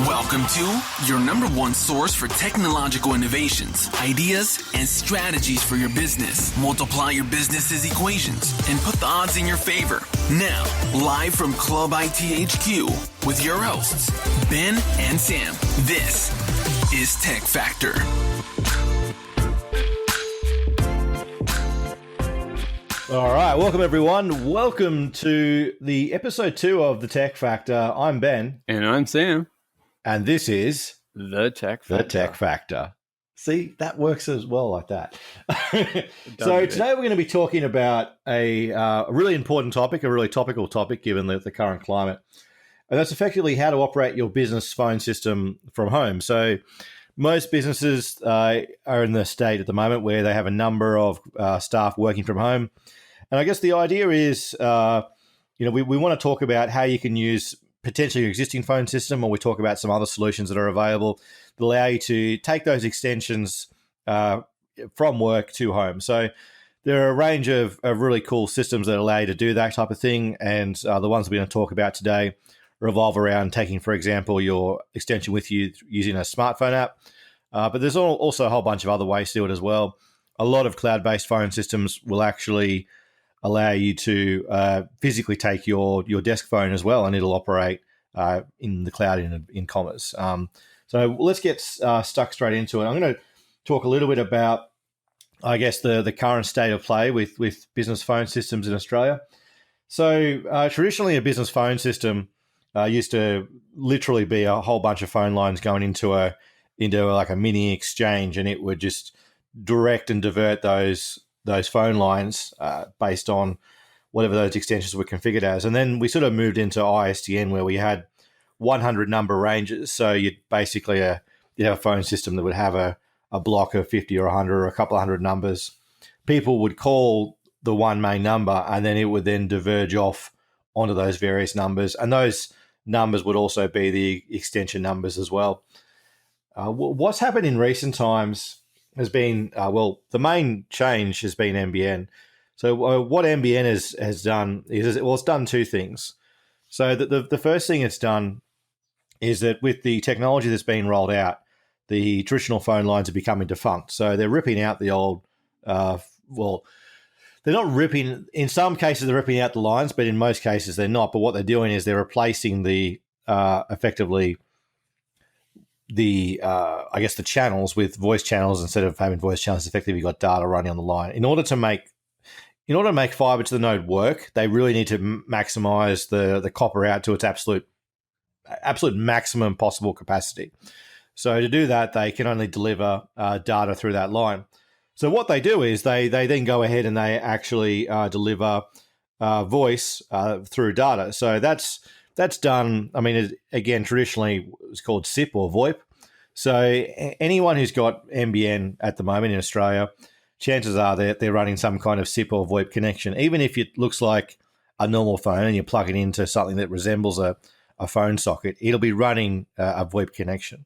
Welcome to your number one source for technological innovations, ideas, and strategies for your business. Multiply your business's equations and put the odds in your favor. Now, live from Club ITHQ with your hosts, Ben and Sam. This is Tech Factor. All right, welcome everyone. Welcome to the episode 2 of the Tech Factor. I'm Ben. And I'm Sam. And this is The Tech Factor. The Tech Factor. See, that works as well like that. So today we're going to be talking about a really important topic, a really topical topic given the current climate. And that's effectively how to operate your business phone system from home. So most businesses are in the state at the moment where they have a number of staff working from home. And I guess the idea is, we want to talk about how you can use potentially your existing phone system, or we talk about some other solutions that are available that allow you to take those extensions from work to home. So there are a range of really cool systems that allow you to do that type of thing. And the ones we're going to talk about today revolve around taking, for example, your extension with you using a smartphone app. But there's also a whole bunch of other ways to do it as well. A lot of cloud-based phone systems will actually allow you to physically take your desk phone as well, and it'll operate in the cloud in commas. So let's get stuck straight into it. I'm going to talk a little bit about, I guess, the current state of play with business phone systems in Australia. So traditionally, a business phone system used to literally be a whole bunch of phone lines going into like a mini exchange, and it would just direct and divert those phone lines based on whatever those extensions were configured as. And then we sort of moved into ISDN where we had 100 number ranges. So you'd basically you'd have a phone system that would have a block of 50 or 100 or a couple of hundred numbers. People would call the one main number, and then it would then diverge off onto those various numbers. And those numbers would also be the extension numbers as well. What's happened in recent times has been, the main change has been NBN. So what NBN has done is, it's done two things. So the first thing it's done is that with the technology that's been rolled out, the traditional phone lines are becoming defunct. So they're ripping out the old, they're not ripping, in some cases they're ripping out the lines, but in most cases they're not. But what they're doing is they're replacing effectively the channels with voice channels. Instead of having voice channels, effectively you've got data running on the line. In order to make fiber to the node work, they really need to maximize the copper out to its absolute maximum possible capacity. So to do that, they can only deliver data through that line. So what they do is they then go ahead and they actually deliver voice through data. So that's done. I mean, again, traditionally it's called SIP or VoIP. So anyone who's got NBN at the moment in Australia, chances are that they're running some kind of SIP or VoIP connection. Even if it looks like a normal phone and you plug it into something that resembles a phone socket, it'll be running a VoIP connection.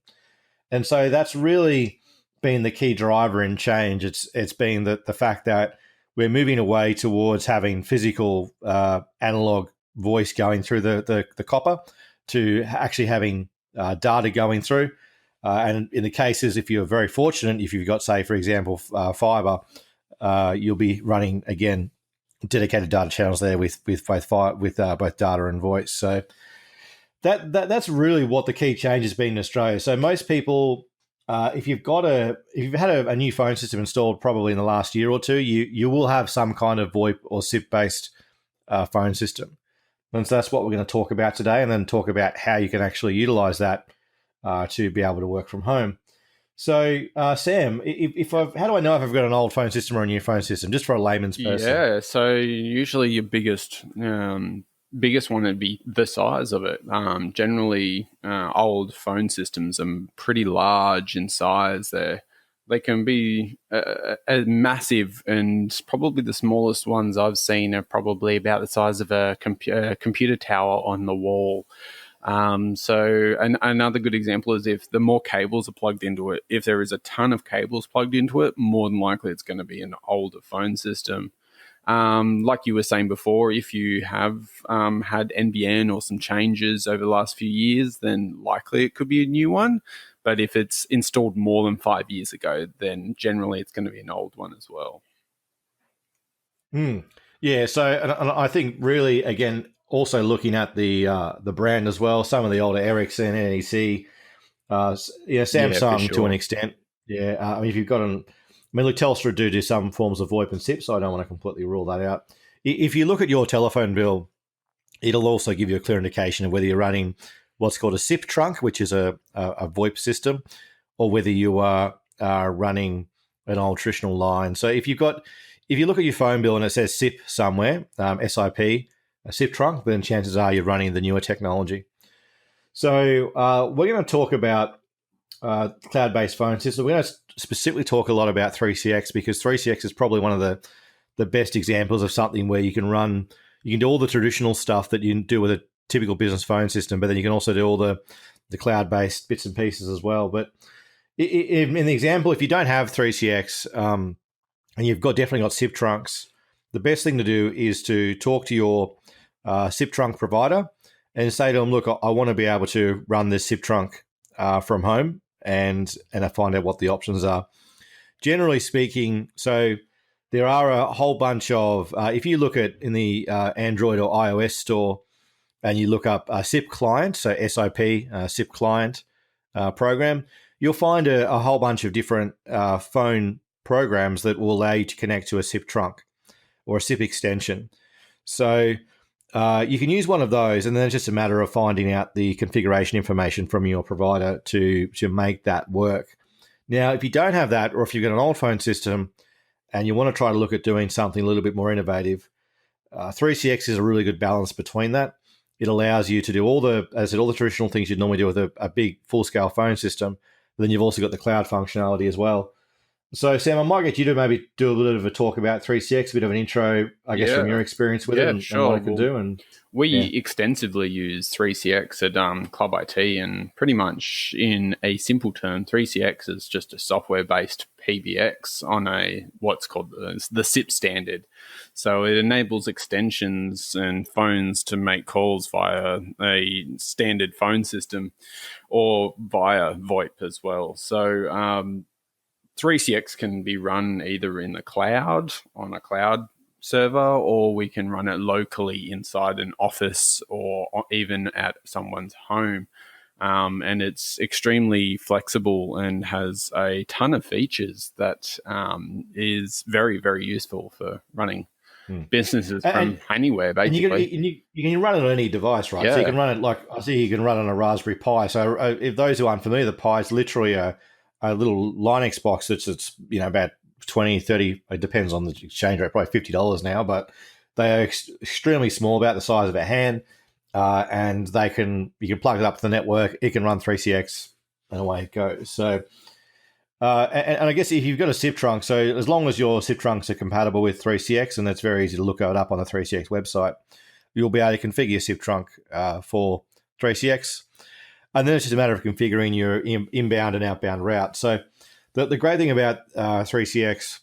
And so that's really been the key driver in change. It's been the fact that we're moving away towards having physical analog voice going through the copper to actually having data going through. And in the cases, if you're very fortunate, if you've got, say, for example, fiber, you'll be running, again, dedicated data channels there with both data and voice. So that's really what the key change has been in Australia. So most people, if you've had a new phone system installed probably in the last year or two, you will have some kind of VoIP or SIP based phone system. And so that's what we're going to talk about today, and then talk about how you can actually utilize that to be able to work from home. So, Sam, how do I know if I've got an old phone system or a new phone system, just for a layman's person? Yeah, so usually your biggest one would be the size of it. Generally, old phone systems are pretty large in size. They can be massive, and probably the smallest ones I've seen are probably about the size of a computer tower on the wall. So another good example is if the more cables are plugged into it, if there is a ton of cables plugged into it, more than likely it's going to be an older phone system. Like you were saying before, if you have had NBN or some changes over the last few years, then likely it could be a new one. But if it's installed more than 5 years ago, then generally it's going to be an old one as well. Yeah, so and I think really, again, also looking at the brand as well, some of the older Ericsson, NEC, Samsung to an extent. Yeah, I mean, if you've got look, Telstra do some forms of VoIP and SIP, so I don't want to completely rule that out. If you look at your telephone bill, it'll also give you a clear indication of whether you're running what's called a SIP trunk, which is a VoIP system, or whether you are running an old traditional line. So if you look at your phone bill and it says SIP somewhere, SIP, a SIP trunk, then chances are you're running the newer technology. So we're going to talk about cloud-based phone systems. We're going to specifically talk a lot about 3CX because 3CX is probably one of the best examples of something where you can do all the traditional stuff that you do with a typical business phone system, but then you can also do all the cloud-based bits and pieces as well. But in the example, if you don't have 3CX and you've definitely got SIP trunks, the best thing to do is to talk to your SIP trunk provider and say to them, look, I want to be able to run this SIP trunk from home and I find out what the options are. Generally speaking, so there are a whole bunch of, if you look at in the Android or iOS store and you look up SIP client, so SIP, SIP client program, you'll find a whole bunch of different phone programs that will allow you to connect to a SIP trunk or a SIP extension. So you can use one of those, and then it's just a matter of finding out the configuration information from your provider to make that work. Now, if you don't have that, or if you've got an old phone system and you want to try to look at doing something a little bit more innovative, 3CX is a really good balance between that. It allows you to do all the traditional things you'd normally do with a big full-scale phone system. But then you've also got the cloud functionality as well. So, Sam, I might get you to maybe do a little bit of a talk about 3CX, a bit of an intro, I guess, from your experience with it and what it can do. We extensively use 3CX at Club IT, and pretty much in a simple term, 3CX is just a software-based PBX on what's called the SIP standard. So it enables extensions and phones to make calls via a standard phone system or via VoIP as well. So 3CX can be run either in the cloud, on a cloud server, or we can run it locally inside an office or even at someone's home. And it's extremely flexible and has a ton of features that is very, very useful for running businesses from anywhere, basically. And you can run it on any device, right? Yeah. So you can run it I see you can run it on a Raspberry Pi. So if those who aren't familiar, the Pi is literally a little Linux box that's about 20, 30, it depends on the exchange rate, probably $50 now, but they are extremely small, about the size of a hand, and you can plug it up to the network, it can run 3CX, and away it goes. So, and I guess if you've got a SIP trunk, so as long as your SIP trunks are compatible with 3CX, and that's very easy to look it up on the 3CX website, you'll be able to configure your SIP trunk for 3CX. And then it's just a matter of configuring your inbound and outbound route. So the great thing about 3CX is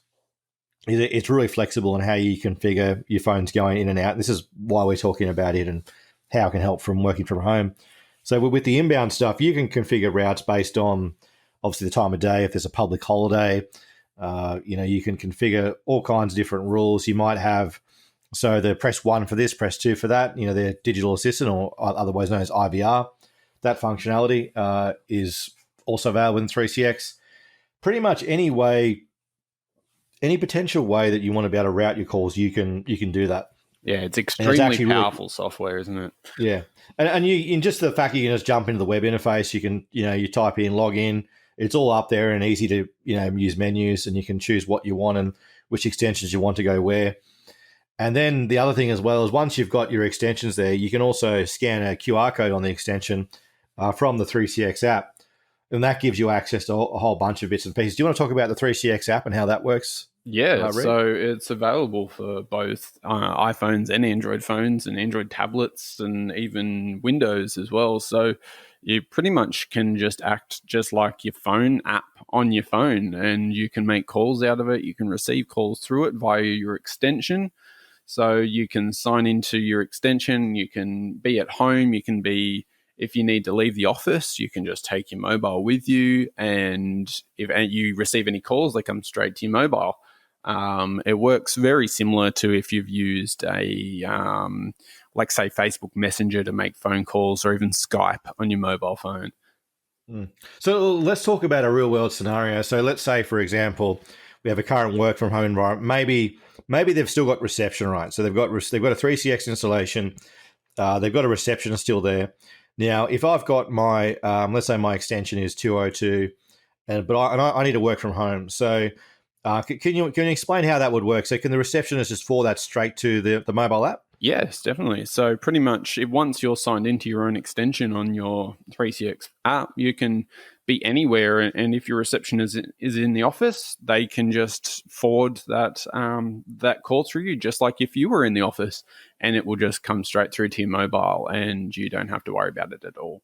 it's really flexible in how you configure your phones going in and out. This is why we're talking about it and how it can help from working from home. So with the inbound stuff, you can configure routes based on obviously the time of day. If there's a public holiday, you can configure all kinds of different rules. You might have, so the press 1 for this, press 2 for that, their digital assistant, or otherwise known as IVR. That functionality is also available in 3CX. Pretty much any potential way that you want to be able to route your calls, you can do that. Yeah, it's extremely powerful software, isn't it? Yeah, and you, in just the fact you can just jump into the web interface, you can you type in, log in, it's all up there and easy to use menus, and you can choose what you want and which extensions you want to go where. And then the other thing as well is once you've got your extensions there, you can also scan a QR code on the extension from the 3CX app, and that gives you access to a whole bunch of bits and pieces. Do you want to talk about the 3CX app and how that works? Yeah, so it's available for both iPhones and Android phones and Android tablets and even Windows as well. So you pretty much can just act just like your phone app on your phone, and you can make calls out of it. You can receive calls through it via your extension. So you can sign into your extension, you can be at home, you can be, if you need to leave the office, you can just take your mobile with you, and if you receive any calls, they come straight to your mobile. It works very similar to if you've used like say Facebook Messenger to make phone calls, or even Skype on your mobile phone. So let's talk about a real world scenario. So let's say, for example, we have a current work from home environment. Maybe they've still got reception, right? So they've got a 3CX installation. They've got a receptionist still there. Now, if I've got my, let's say my extension is 202, but I need to work from home. So can you explain how that would work? So can the receptionist just forward that straight to the mobile app? Yes, definitely. So pretty much once you're signed into your own extension on your 3CX app, you can be anywhere. And if your reception is in the office, they can just forward that call through you, just like if you were in the office, and it will just come straight through to your mobile, and you don't have to worry about it at all.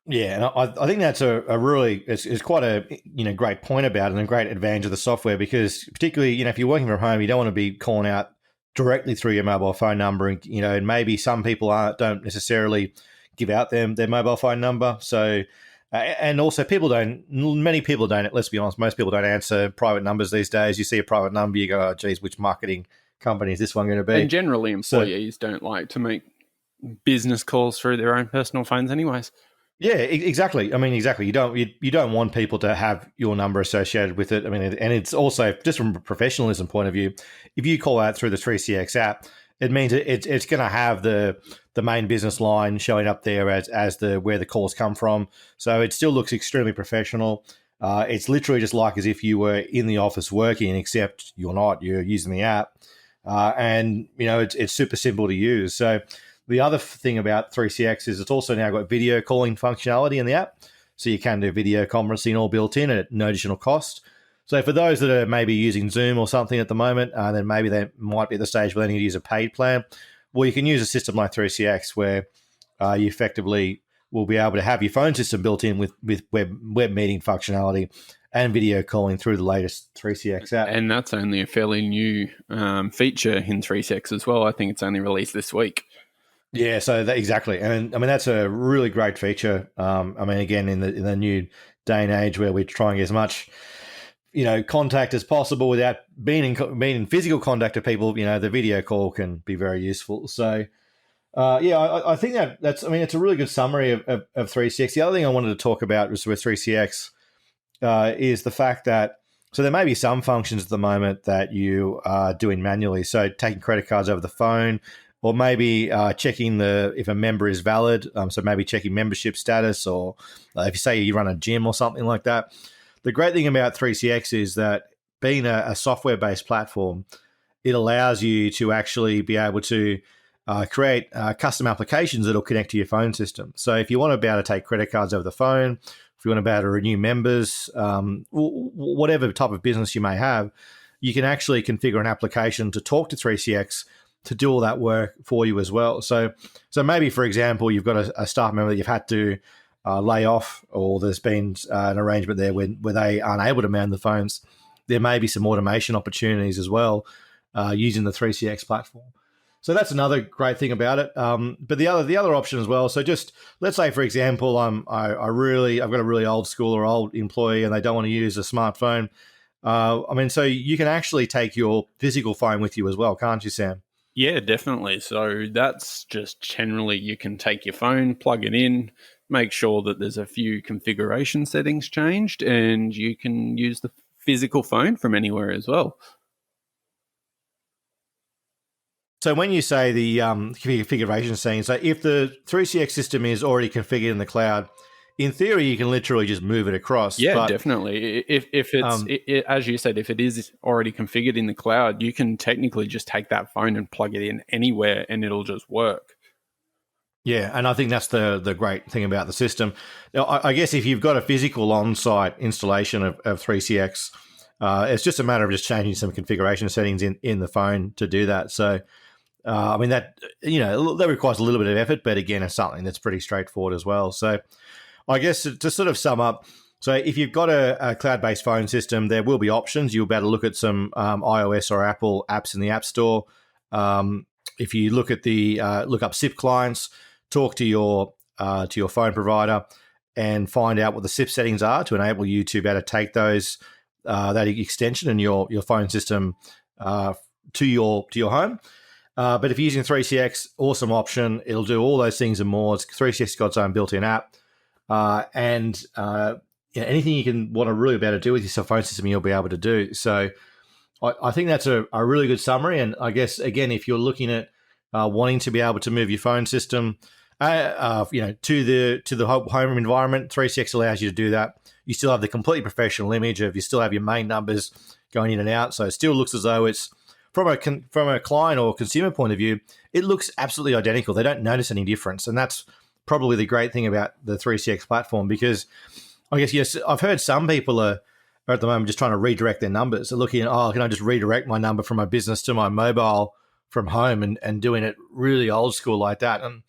Yeah, and I think that's a really it's quite a great point about it, and a great advantage of the software, because particularly if you're working from home, you don't want to be calling out directly through your mobile phone number, and maybe some people don't necessarily give out their mobile phone number. So, and also many people don't, let's be honest, most people don't answer private numbers these days. You see a private number, you go, oh, geez, which marketing company is this one going to be? And generally employees don't like to make business calls through their own personal phones anyways. Yeah, exactly. I mean, exactly. You don't want people to have your number associated with it. I mean, and it's also just from a professionalism point of view. If you call out through the 3CX app, it means it's going to have the main business line showing up there as where the calls come from. So it still looks extremely professional. It's literally just like as if you were in the office working, except you're not. You're using the app, and it's super simple to use. So. The other thing about 3CX is it's also now got video calling functionality in the app. So you can do video conferencing all built in at no additional cost. So for those that are maybe using Zoom or something at the moment, then maybe they might be at the stage where they need to use a paid plan. Well, you can use a system like 3CX where you effectively will be able to have your phone system built in with web meeting functionality and video calling through the latest 3CX app. And that's only a fairly new feature in 3CX as well. I think it's only released this week. Yeah, so exactly, and I mean that's a really great feature. I mean, again, in the new day and age where we try and get as much, contact as possible without being in physical contact with people, the video call can be very useful. So, I think that's. I mean, it's a really good summary of 3CX. The other thing I wanted to talk about was with 3CX is the fact that there may be some functions at the moment that you are doing manually. So taking credit cards over the phone. Or maybe checking if a member is valid. So maybe checking membership status, or if you say you run a gym or something like that. The great thing about 3CX is that being a software-based platform, it allows you to actually be able to create custom applications that will connect to your phone system. So if you want to be able to take credit cards over the phone, if you want to be able to renew members, whatever type of business you may have, you can actually configure an application to talk to 3CX to do all that work for you as well. So maybe, for example, you've got a staff member that you've had to lay off, or there's been an arrangement there where they aren't able to man the phones. There may be some automation opportunities as well using the 3CX platform. So that's another great thing about it. But the other option as well. So just let's say, for example, I've got a really old school or old employee and they don't want to use a smartphone. So you can actually take your physical phone with you as well, can't you, Sam? Yeah, definitely. So that's just generally you can take your phone, plug it in, make sure that there's a few configuration settings changed, and you can use the physical phone from anywhere as well. So when you say the configuration settings, so if the 3CX system is already configured in the cloud, in theory, you can literally just move it across. Yeah, definitely. If it's, as you said, if it is already configured in the cloud, you can technically just take that phone and plug it in anywhere and it'll just work. Yeah, and I think that's the great thing about the system. Now, I guess if you've got a physical on-site installation of 3CX, it's just a matter of just changing some configuration settings in the phone to do that. So, that requires a little bit of effort, but again, it's something that's pretty straightforward as well. So, I guess to sort of sum up, so if you've got a cloud-based phone system, there will be options. You'll be able to look at some iOS or Apple apps in the App Store If you look at look up SIP clients, talk to your phone provider, and find out what the SIP settings are to enable you to be able to take those that extension and your phone system to your home. But if you're using 3CX, awesome option. It'll do all those things and more. 3CX got its own built-in app, and anything you can want to really be able to do with your phone system, you'll be able to do. So I think that's a really good summary. And I guess, again, if you're looking at wanting to be able to move your phone system, to the home environment, 3CX allows you to do that. You still have the completely professional image you still have your main numbers going in and out. So it still looks as though it's from a client or consumer point of view, it looks absolutely identical. They don't notice any difference, and that's probably the great thing about the 3CX platform, because I guess, yes, I've heard some people are at the moment just trying to redirect their numbers. They're looking at, can I just redirect my number from my business to my mobile from home, and doing it really old school like that. And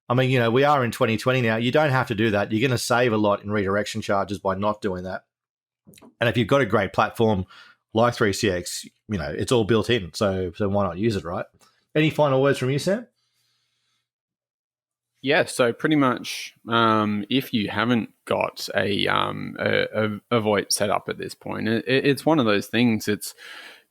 I mean, we are in 2020 now. You don't have to do that. You're going to save a lot in redirection charges by not doing that. And if you've got a great platform like 3CX, it's all built in. So why not use it, right? Any final words from you, Sam? Yeah, so pretty much, if you haven't got a VoIP set up at this point, it's one of those things.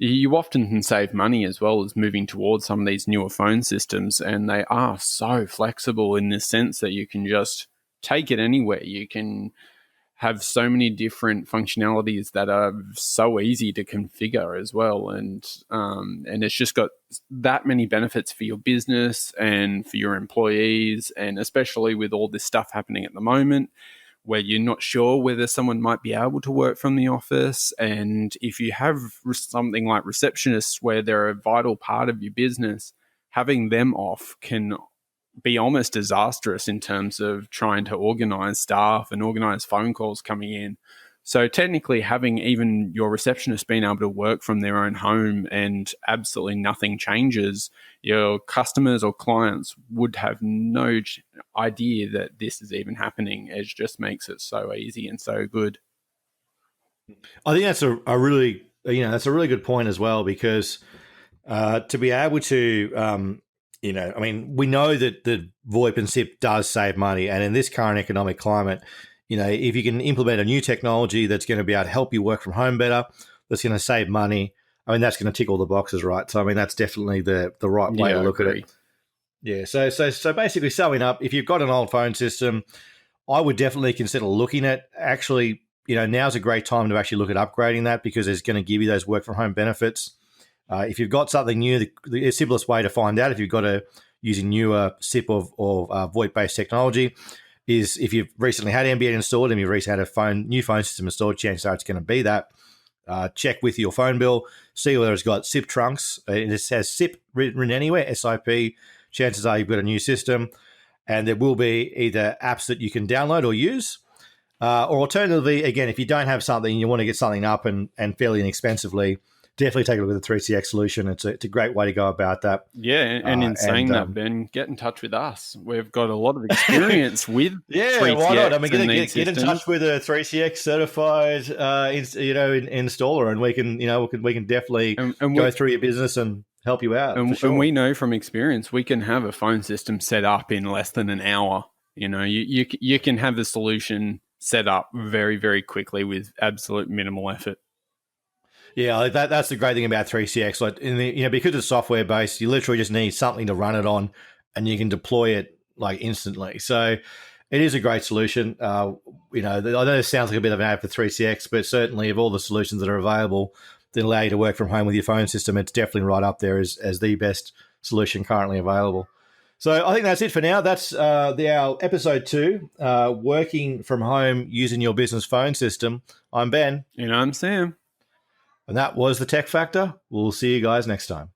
You often can save money as well as moving towards some of these newer phone systems, and they are so flexible in the sense that you can just take it anywhere. You can have so many different functionalities that are so easy to configure as well, and it's just got that many benefits for your business and for your employees, and especially with all this stuff happening at the moment, where you're not sure whether someone might be able to work from the office. And if you have something like receptionists where they're a vital part of your business, having them off can be almost disastrous in terms of trying to organize staff and organize phone calls coming in. So technically, having even your receptionist being able to work from their own home and absolutely nothing changes, your customers or clients would have no idea that this is even happening. It just makes it so easy and so good. I think that's a really good point as well, because to be able to we know that the VoIP and SIP does save money, and in this current economic climate, if you can implement a new technology that's going to be able to help you work from home better, that's going to save money, that's going to tick all the boxes, right? So, that's definitely the right way to look at it. Yeah. So basically, summing up, if you've got an old phone system, I would definitely consider looking at actually, now's a great time to actually look at upgrading that, because it's going to give you those work from home benefits. If you've got something new, the simplest way to find out if you've got using newer SIP or VoIP-based technology is if you've recently had NBN installed and you've recently had a new phone system installed, chances are it's going to be that. Check with your phone bill, see whether it's got SIP trunks. It says SIP written anywhere, SIP. Chances are you've got a new system, and there will be either apps that you can download or use. Or alternatively, again, if you don't have something, you want to get something up and fairly inexpensively, definitely take a look at the 3CX solution. It's a great way to go about that. Yeah, and in saying that, Ben, get in touch with us. We've got a lot of experience with 3CX. Why not? Get in touch with a 3CX certified installer, and we can definitely go through your business and help you out. And we know from experience we can have a phone system set up in less than an hour. You can have the solution set up very, very quickly with absolute minimal effort. Yeah, that's the great thing about 3CX. Like, because it's software based, you literally just need something to run it on, and you can deploy it like instantly. So it is a great solution. I know this sounds like a bit of an ad for 3CX, but certainly of all the solutions that are available that allow you to work from home with your phone system, it's definitely right up there as the best solution currently available. So I think that's it for now. That's our episode 2, working from home using your business phone system. I'm Ben. And I'm Sam. And that was the Tech Factor. We'll see you guys next time.